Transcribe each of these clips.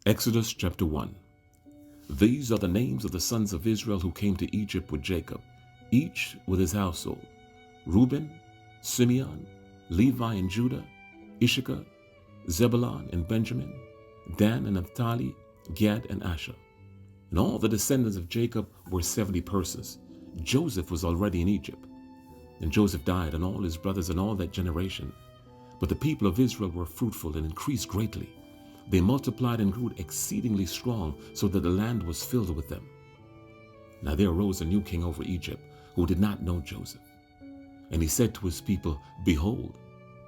Exodus chapter 1. These are the names of the sons of Israel who came to Egypt with Jacob, each with his household: Reuben, Simeon, Levi and Judah, Issachar, Zebulun and Benjamin, Dan and Naphtali, Gad and Asher. And all the descendants of Jacob were 70 persons. Joseph was already in Egypt. And Joseph died, and all his brothers and all that generation. But the people of Israel were fruitful and increased greatly. They multiplied and grew exceedingly strong, so that the land was filled with them. Now there arose a new king over Egypt, who did not know Joseph. And he said to his people, Behold,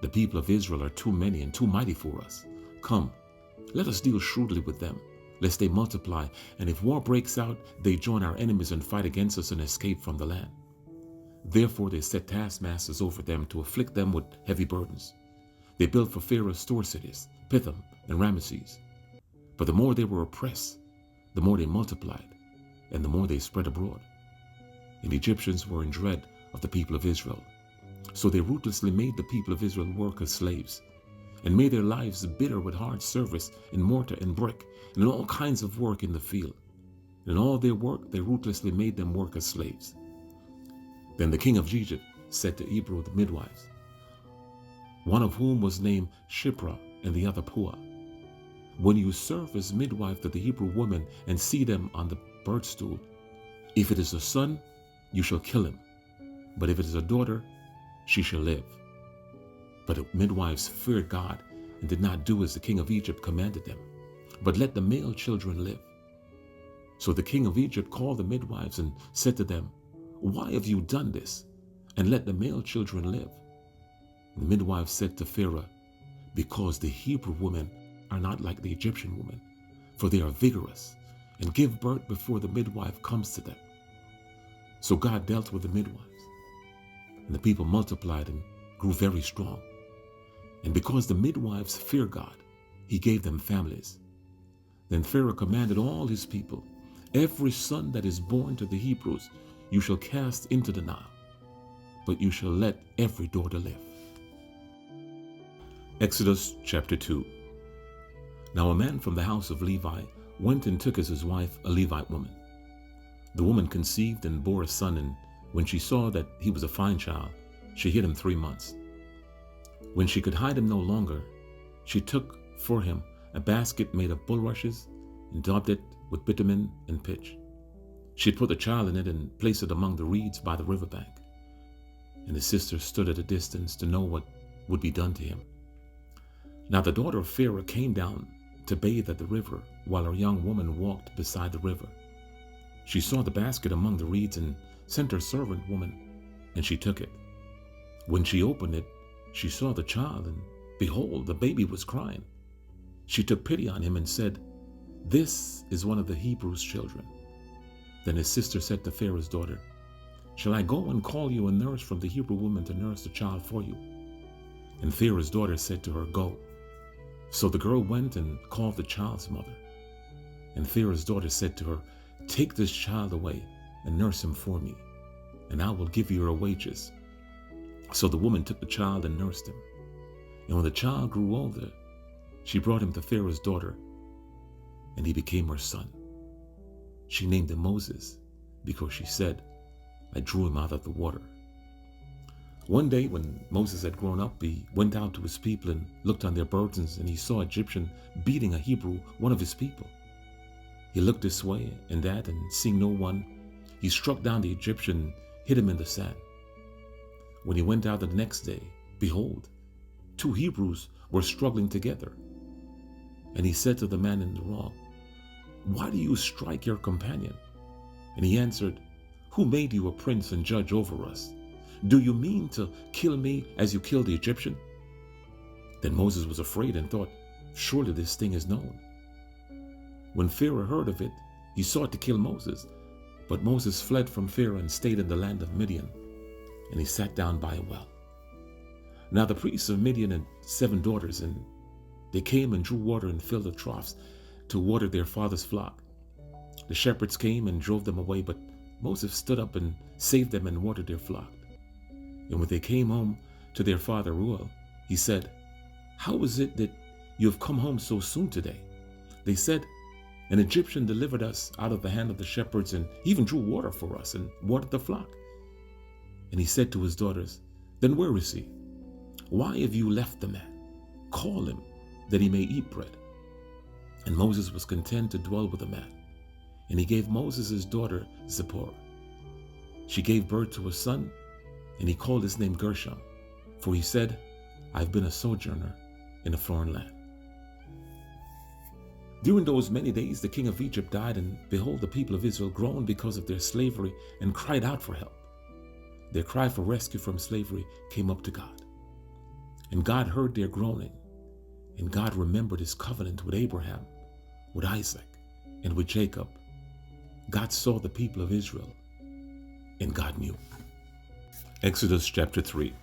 the people of Israel are too many and too mighty for us. Come, let us deal shrewdly with them, lest they multiply, and if war breaks out, they join our enemies and fight against us and escape from the land. Therefore they set taskmasters over them to afflict them with heavy burdens. They built for Pharaoh store cities, Pithom and Ramesses. But the more they were oppressed, the more they multiplied, and the more they spread abroad. And the Egyptians were in dread of the people of Israel. So they ruthlessly made the people of Israel work as slaves, and made their lives bitter with hard service in mortar and brick, and in all kinds of work in the field. And in all their work they ruthlessly made them work as slaves. Then the king of Egypt said to Hebrew the midwives, one of whom was named Shiphrah and the other Puah, when you serve as midwife to the Hebrew woman and see them on the birth stool, if it is a son, you shall kill him, but if it is a daughter, she shall live. But the midwives feared God and did not do as the king of Egypt commanded them, but let the male children live. So the king of Egypt called the midwives and said to them, Why have you done this, and let the male children live? And the midwives said to Pharaoh, Because the Hebrew women are not like the Egyptian women, for they are vigorous, and give birth before the midwife comes to them. So God dealt with the midwives, and the people multiplied and grew very strong. And because the midwives fear God, he gave them families. Then Pharaoh commanded all his people, Every son that is born to the Hebrews you shall cast into the Nile, but you shall let every daughter live. Exodus chapter 2. Now a man from the house of Levi went and took as his wife a Levite woman. The woman conceived and bore a son, and when she saw that he was a fine child, she hid him 3 months. When she could hide him no longer, she took for him a basket made of bulrushes and daubed it with bitumen and pitch. She had put the child in it and placed it among the reeds by the riverbank. And his sister stood at a distance to know what would be done to him. Now the daughter of Pharaoh came down to bathe at the river, while her young woman walked beside the river. She saw the basket among the reeds and sent her servant woman, and she took it. When she opened it, she saw the child, and behold, the baby was crying. She took pity on him and said, This is one of the Hebrews' children. Then his sister said to Pharaoh's daughter, Shall I go and call you a nurse from the Hebrew woman to nurse the child for you? And Pharaoh's daughter said to her, Go. So the girl went and called the child's mother. And Pharaoh's daughter said to her, Take this child away and nurse him for me, and I will give you your wages. So the woman took the child and nursed him. And when the child grew older, she brought him to Pharaoh's daughter, and he became her son. She named him Moses, because she said, I drew him out of the water. One day when Moses had grown up, he went out to his people and looked on their burdens, and he saw an Egyptian beating a Hebrew, one of his people. He looked this way and that, and seeing no one, he struck down the Egyptian and hid him in the sand. When he went out the next day, behold, 2 Hebrews were struggling together. And he said to the man in the wrong, Why do you strike your companion? And he answered, Who made you a prince and judge over us? Do you mean to kill me as you killed the Egyptian? Then Moses was afraid and thought, Surely this thing is known. When Pharaoh heard of it, he sought to kill Moses. But Moses fled from Pharaoh and stayed in the land of Midian, and he sat down by a well. Now the priests of Midian had 7 daughters, and they came and drew water and filled the troughs to water their father's flock. The shepherds came and drove them away, but Moses stood up and saved them and watered their flock. And when they came home to their father Reuel, he said, How is it that you have come home so soon today? They said, an Egyptian delivered us out of the hand of the shepherds and even drew water for us and watered the flock. And he said to his daughters, then where is he? Why have you left the man? Call him, that he may eat bread. And Moses was content to dwell with the man. And he gave Moses his daughter Zipporah. She gave birth to a son, and he called his name Gershom, for he said, I've been a sojourner in a foreign land. During those many days, the king of Egypt died, and behold, the people of Israel groaned because of their slavery and cried out for help. Their cry for rescue from slavery came up to God. And God heard their groaning, and God remembered his covenant with Abraham, with Isaac, and with Jacob. God saw the people of Israel, and God knew. Exodus chapter 3.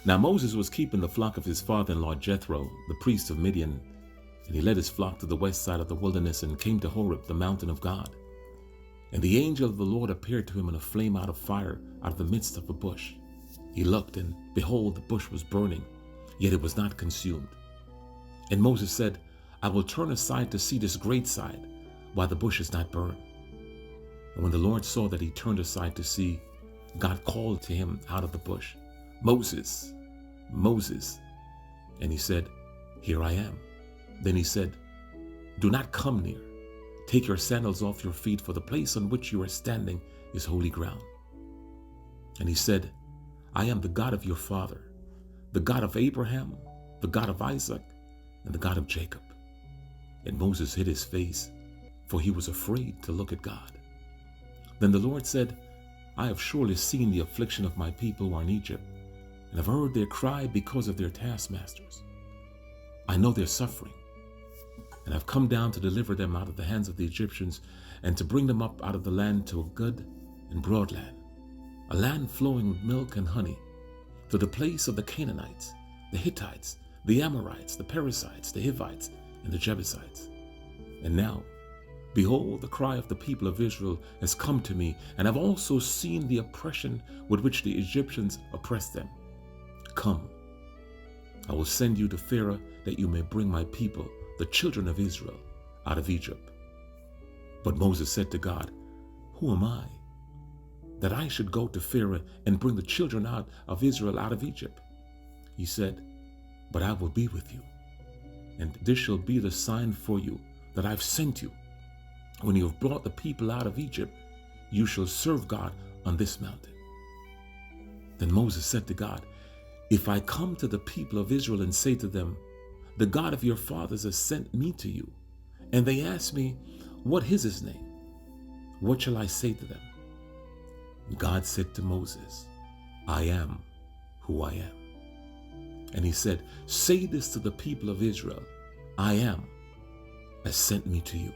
Now Moses was keeping the flock of his father-in-law Jethro, the priest of Midian, and he led his flock to the west side of the wilderness and came to Horeb, the mountain of God. And the angel of the Lord appeared to him in a flame out of fire out of the midst of a bush. He looked, and behold, the bush was burning, yet it was not consumed. And Moses said, I will turn aside to see this great sight, while the bush is not burned. And when the Lord saw that he turned aside to see, God called to him out of the bush, Moses, Moses. And he said, Here I am. Then he said, Do not come near. Take your sandals off your feet, for the place on which you are standing is holy ground. And he said, I am the God of your father, the God of Abraham, the God of Isaac, and the God of Jacob. And Moses hid his face, for he was afraid to look at God. Then the Lord said, I have surely seen the affliction of my people who are in Egypt, and have heard their cry because of their taskmasters. I know their suffering, and have come down to deliver them out of the hands of the Egyptians, and to bring them up out of the land to a good and broad land, a land flowing with milk and honey, to the place of the Canaanites, the Hittites, the Amorites, the Perizzites, the Hivites, and the Jebusites. And now, behold, the cry of the people of Israel has come to me, and I've also seen the oppression with which the Egyptians oppressed them. Come, I will send you to Pharaoh, that you may bring my people, the children of Israel, out of Egypt. But Moses said to God, Who am I, that I should go to Pharaoh and bring the children out of Israel out of Egypt? He said, But I will be with you, and this shall be the sign for you that I've sent you. When you have brought the people out of Egypt, you shall serve God on this mountain. Then Moses said to God, If I come to the people of Israel and say to them, The God of your fathers has sent me to you, and they ask me, What is his name? What shall I say to them? God said to Moses, I am who I am. And he said, Say this to the people of Israel, I am has sent me to you.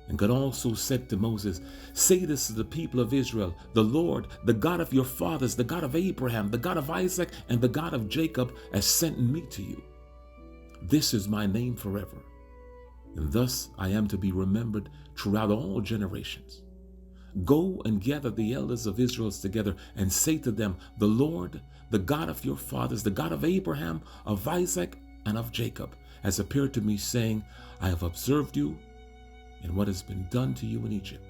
And God also said to Moses, Say this to the people of Israel, the Lord, the God of your fathers, the God of Abraham, the God of Isaac, and the God of Jacob has sent me to you. This is my name forever, and thus I am to be remembered throughout all generations. Go and gather the elders of Israel together and say to them, The Lord, the God of your fathers, the God of Abraham, of Isaac, and of Jacob, has appeared to me, saying, I have observed you and what has been done to you in Egypt.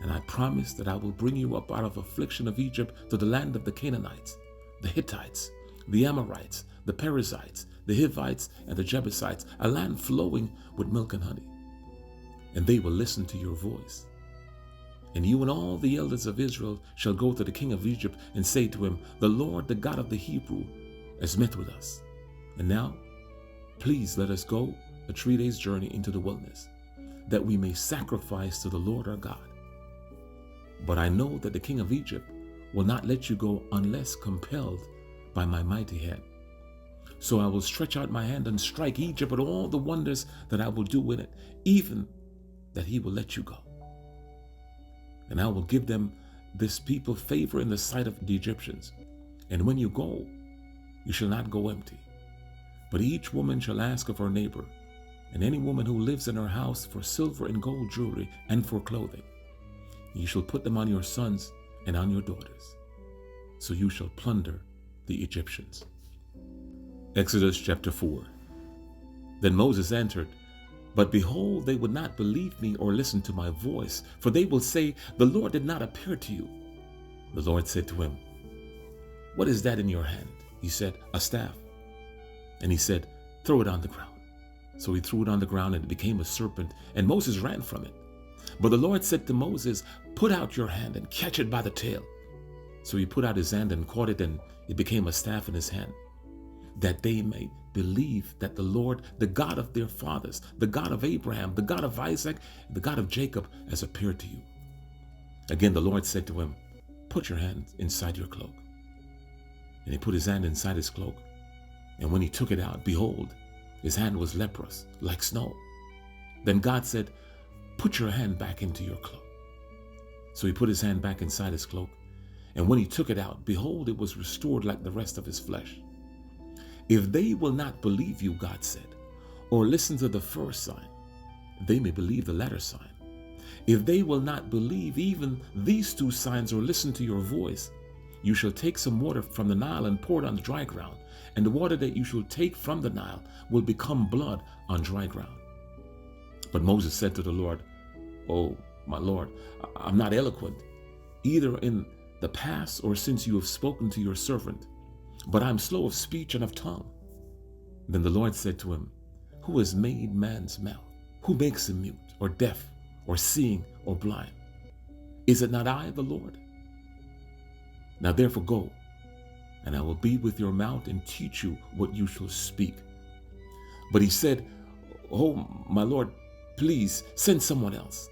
And I promise that I will bring you up out of affliction of Egypt to the land of the Canaanites, the Hittites, the Amorites, the Perizzites, the Hivites, and the Jebusites, a land flowing with milk and honey. And they will listen to your voice. And you and all the elders of Israel shall go to the king of Egypt and say to him, The Lord, the God of the Hebrew, has met with us. And now, please let us go a 3 days' journey into the wilderness, that we may sacrifice to the Lord our God. But I know that the king of Egypt will not let you go unless compelled by my mighty hand. So I will stretch out my hand and strike Egypt with all the wonders that I will do in it, even that he will let you go. And I will give them, this people, favor in the sight of the Egyptians. And when you go, you shall not go empty. But each woman shall ask of her neighbor, and any woman who lives in her house, for silver and gold jewelry and for clothing. You shall put them on your sons and on your daughters. So you shall plunder the Egyptians. Exodus chapter 4. Then Moses entered But behold, they would not believe me or listen to my voice, for they will say, the Lord did not appear to you. The Lord said to him, what is that in your hand? He said, a staff. And he said, throw it on the ground. So he threw it on the ground, and it became a serpent, and Moses ran from it. But the Lord said to Moses, put out your hand and catch it by the tail. So he put out his hand and caught it, and it became a staff in his hand, that they may believe that the Lord, the God of their fathers, the God of Abraham, the God of Isaac, the God of Jacob, has appeared to you. Again, the Lord said to him, put your hand inside your cloak. And he put his hand inside his cloak. And when he took it out, behold, his hand was leprous, like snow. Then God said, put your hand back into your cloak. So he put his hand back inside his cloak. And when he took it out, behold, it was restored like the rest of his flesh. If they will not believe you, God said, or listen to the first sign, they may believe the latter sign. If they will not believe even these two signs or listen to your voice, you shall take some water from the Nile and pour it on the dry ground, and the water that you shall take from the Nile will become blood on dry ground. But Moses said to the Lord, oh, my Lord, I'm not eloquent, either in the past or since you have spoken to your servant, but I'm slow of speech and of tongue. Then the Lord said to him, who has made man's mouth? Who makes him mute or deaf or seeing or blind? Is it not I, the Lord? Now therefore go, and I will be with your mouth and teach you what you shall speak. But he said, oh, my Lord, please send someone else.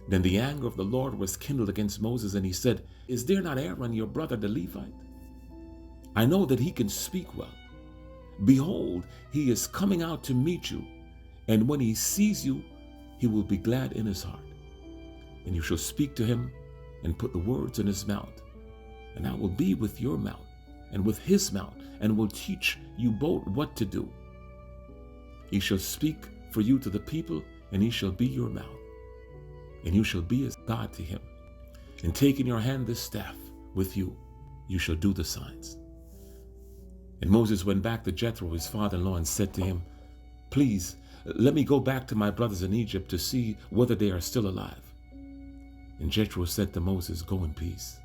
Then the anger of the Lord was kindled against Moses, and he said, is there not Aaron, your brother, the Levite? I know that he can speak well. Behold, he is coming out to meet you, and when he sees you, he will be glad in his heart. And you shall speak to him and put the words in his mouth. And I will be with your mouth and with his mouth, and will teach you both what to do. He shall speak for you to the people, and he shall be your mouth. And you shall be as God to him. And take in your hand this staff with you, you shall do the signs. And Moses went back to Jethro, his father-in-law, and said to him, please, let me go back to my brothers in Egypt to see whether they are still alive. And Jethro said to Moses, go in peace.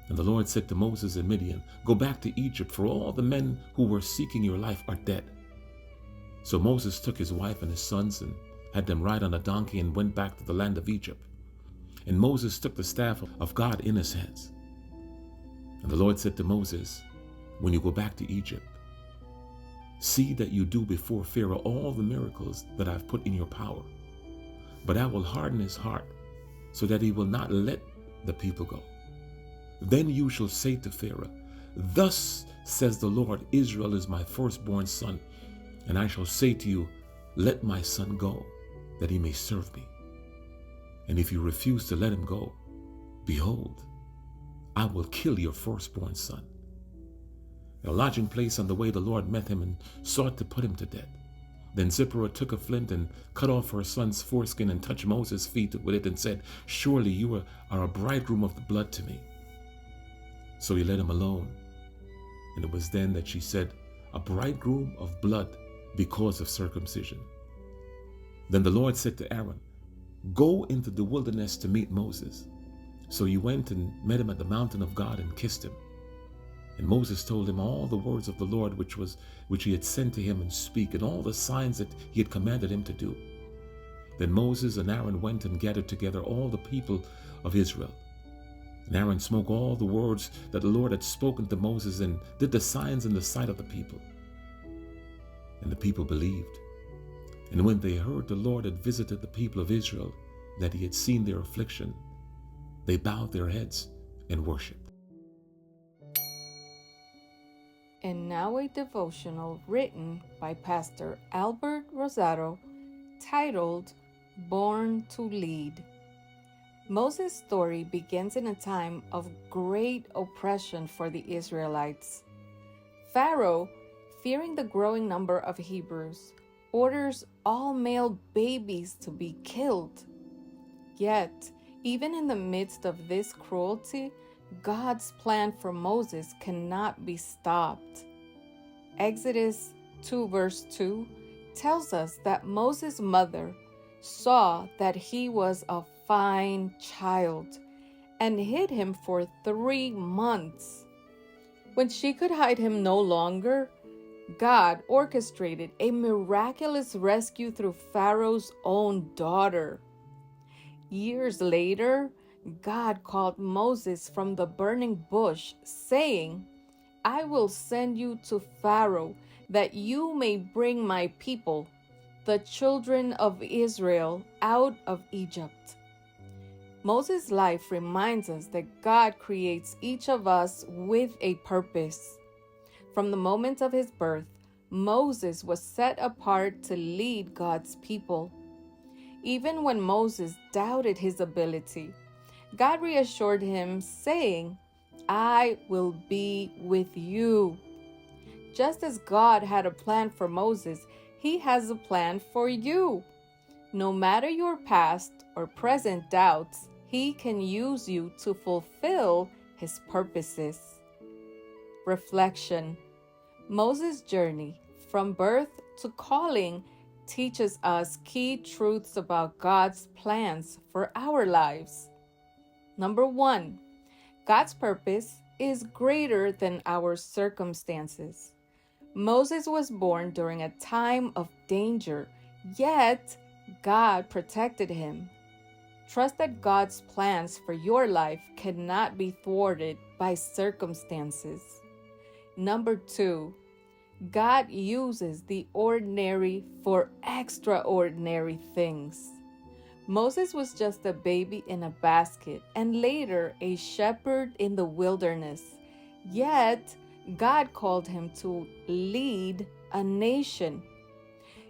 And the Lord said to Moses and Midian, go back to Egypt, for all the men who were seeking your life are dead. So Moses took his wife and his sons and had them ride on a donkey and went back to the land of Egypt. And Moses took the staff of God in his hands. And the Lord said to Moses, when you go back to Egypt, see that you do before Pharaoh all the miracles that I've put in your power. But I will harden his heart so that he will not let the people go. Then you shall say to Pharaoh, thus says the Lord, Israel is my firstborn son. And I shall say to you, let my son go, that he may serve me. And if you refuse to let him go, behold, I will kill your firstborn son. At a lodging place on the way, the Lord met him and sought to put him to death. Then Zipporah took a flint and cut off her son's foreskin and touched Moses' feet with it and said, surely you are a bridegroom of the blood to me. So he let him alone. And it was then that she said, a bridegroom of blood because of circumcision. Then the Lord said to Aaron, go into the wilderness to meet Moses. So he went and met him at the mountain of God and kissed him. And Moses told him all the words of the Lord which he had sent to him and speak, and all the signs that he had commanded him to do. Then Moses and Aaron went and gathered together all the people of Israel. And Aaron spoke all the words that the Lord had spoken to Moses and did the signs in the sight of the people. And the people believed. And when they heard the Lord had visited the people of Israel, that he had seen their affliction, they bowed their heads and worshiped. And now a devotional written by Pastor Albert Rosado, titled Born to Lead. Moses' story begins in a time of great oppression for the Israelites. Pharaoh, fearing the growing number of Hebrews, orders all male babies to be killed. Yet, even in the midst of this cruelty, God's plan for Moses cannot be stopped. Exodus 2 verse 2 tells us that Moses' mother saw that he was a fine child and hid him for 3 months. When she could hide him no longer, God orchestrated a miraculous rescue through Pharaoh's own daughter. Years later, God called Moses from the burning bush, saying, "I will send you to Pharaoh, that you may bring my people, the children of Israel, out of Egypt." Moses' life reminds us that God creates each of us with a purpose. From the moment of his birth, Moses was set apart to lead God's people. Even when Moses doubted his ability, God reassured him, saying, "I will be with you." Just as God had a plan for Moses, he has a plan for you. No matter your past or present doubts, he can use you to fulfill his purposes. Reflection. Moses' journey from birth to calling teaches us key truths about God's plans for our lives. Number 1, God's purpose is greater than our circumstances. Moses was born during a time of danger, yet God protected him. Trust that God's plans for your life cannot be thwarted by circumstances. Number 2, God uses the ordinary for extraordinary things. Moses was just a baby in a basket and later a shepherd in the wilderness. Yet, God called him to lead a nation.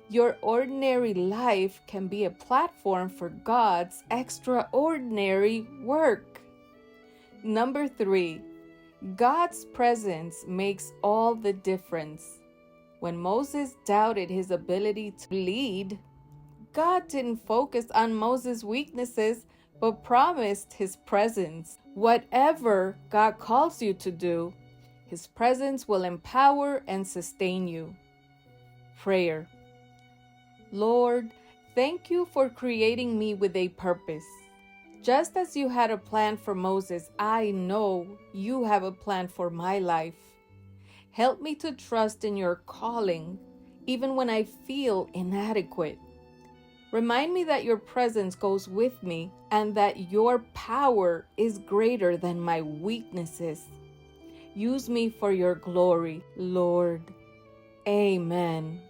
Your ordinary life can be a platform for God's extraordinary work. Number 3, God's presence makes all the difference. When Moses doubted his ability to lead, God didn't focus on Moses' weaknesses, but promised his presence. Whatever God calls you to do, his presence will empower and sustain you. Prayer. Lord, thank you for creating me with a purpose. Just as you had a plan for Moses, I know you have a plan for my life. Help me to trust in your calling, even when I feel inadequate. Remind me that your presence goes with me and that your power is greater than my weaknesses. Use me for your glory, Lord. Amen.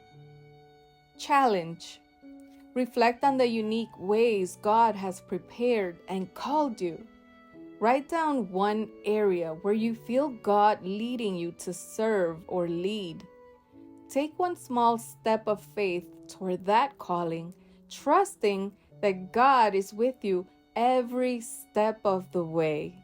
Challenge. Reflect on the unique ways God has prepared and called you. Write down one area where you feel God leading you to serve or lead. Take one small step of faith toward that calling, trusting that God is with you every step of the way.